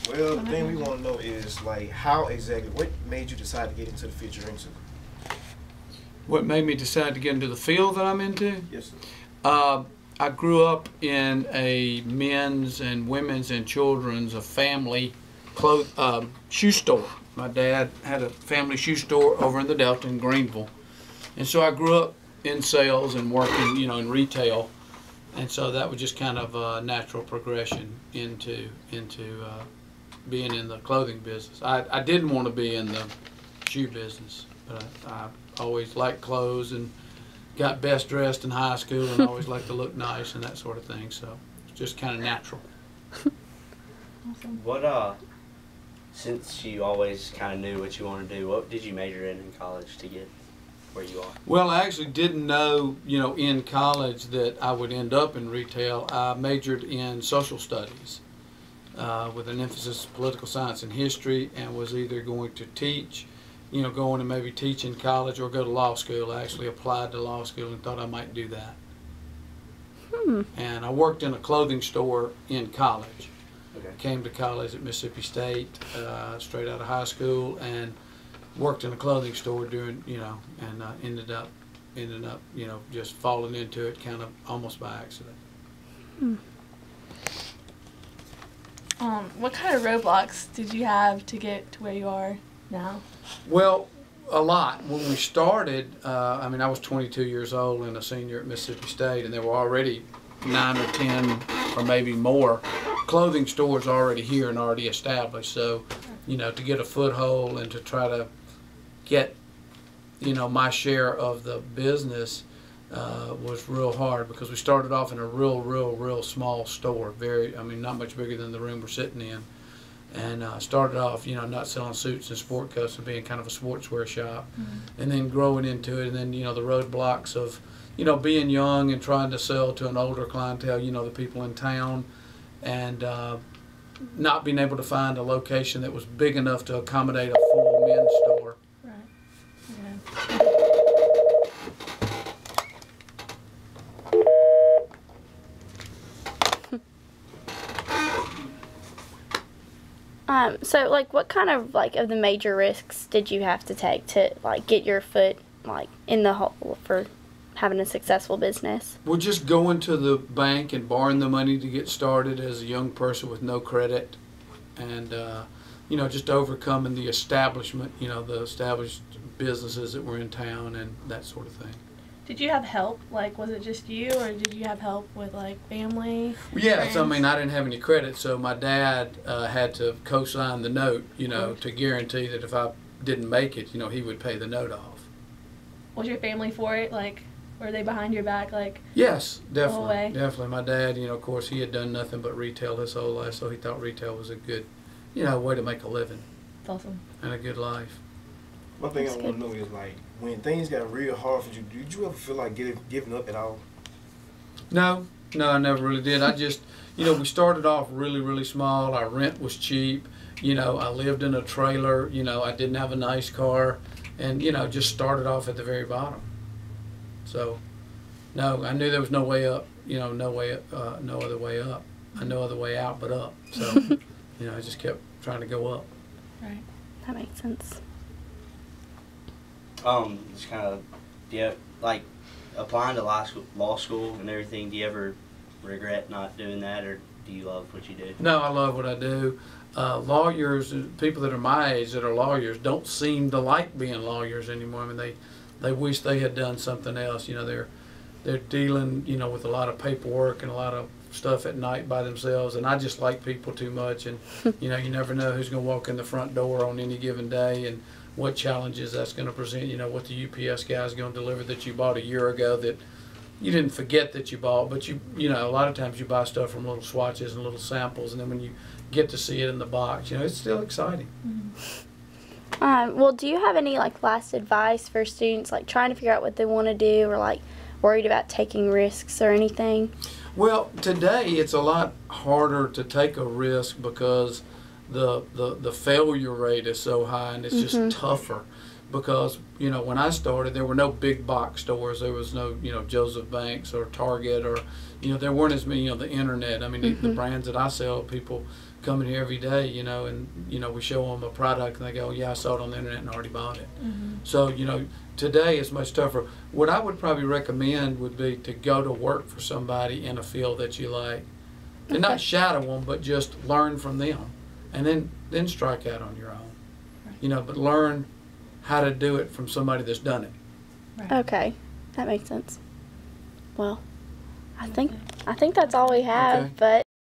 Well, the thing we want to know is like how exactly, what made you decide to get into the field you're into? What made me decide to get into the field that I'm into? Yes, sir. I grew up in a men's and women's and children's a family shoe store. My dad had a family shoe store over in the Delta in Greenville, and so I grew up in sales and working, in retail, and so that was just kind of a natural progression into being in the clothing business. I didn't want to be in the shoe business, but I always liked clothes and got best dressed in high school and always liked to look nice and that sort of thing, so it's just kind of natural. Awesome. What since you always kind of knew what you wanted to do, what did you major in college to get where you are? Well, I actually didn't know, in college that I would end up in retail. I majored in social studies with an emphasis in political science and history, and was either going to teach, going to maybe teach in college or go to law school. I actually applied to law school and thought I might do that. And I worked in a clothing store in college. Okay. Came to college at Mississippi State, straight out of high school, and worked in a clothing store during, and ended up, just falling into it kind of almost by accident. What kind of roadblocks did you have to get to where you are now? Well, a lot. When we started, I was 22 years old and a senior at Mississippi State, and there were already 9 or 10 or maybe more clothing stores already here and already established. So, to get a foothold and to try to get, my share of the business was real hard, because we started off in a real small store. Not much bigger than the room we're sitting in. And started off, not selling suits and sport coats and being kind of a sportswear shop. And then growing into it, and then, the roadblocks of, being young and trying to sell to an older clientele, the people in town, and not being able to find a location that was big enough to accommodate a full men's store. Right. Yeah. So what kind of of the major risks did you have to take to get your foot in the hole for having a successful business? Well, just going to the bank and borrowing the money to get started as a young person with no credit, and just overcoming the establishment, the established businesses that were in town and that sort of thing. Did you have help? Was it just you, or did you have help with family? Yes, friends? I didn't have any credit, so my dad had to co-sign the note, to guarantee that if I didn't make it, he would pay the note off. Was your family for it? Were they behind your back? Yes, the whole way? Definitely. My dad, of course, he had done nothing but retail his whole life, so he thought retail was a good, way to make a living. That's awesome. And a good life. One thing I want to know is when things got real hard for you, did you ever feel like giving up at all? No, I never really did. I just, we started off really small. Our rent was cheap. I lived in a trailer. I didn't have a nice car, and just started off at the very bottom. So, no, I knew there was no way up. No other way up. No other way out but up. So, I just kept trying to go up. Right. That makes sense. Just kind of, applying to law school and everything, do you ever regret not doing that, or do you love what you do? No, I love what I do. Lawyers, people that are my age that are lawyers, don't seem to like being lawyers anymore. They wish they had done something else. They're dealing, with a lot of paperwork and a lot of stuff at night by themselves, and I just like people too much, and you never know who's going to walk in the front door on any given day and what challenges that's going to present, what the UPS guy is going to deliver that you bought a year ago that you didn't forget that you bought, but a lot of times you buy stuff from little swatches and little samples, and then when you get to see it in the box, it's still exciting. Well, do you have any last advice for students trying to figure out what they want to do, or worried about taking risks or anything? Well, today it's a lot harder to take a risk because the failure rate is so high, and it's just tougher. because, you know, when I started, there were no big box stores. There was no, you know, Joseph Banks or Target, or, you know, there weren't as many, you know, the internet. I mean, the brands that I sell, people come in here every day, you know, and, you know, we show them a product and they go, yeah, I saw it on the internet and already bought it. So, you know, today it's much tougher. What I would probably recommend would be to go to work for somebody in a field that you like, and not shadow them, but just learn from them, and then strike out on your own. You know, but learn how to do it from somebody that's done it. Okay, that makes sense. Well, I think that's all we have, Okay. but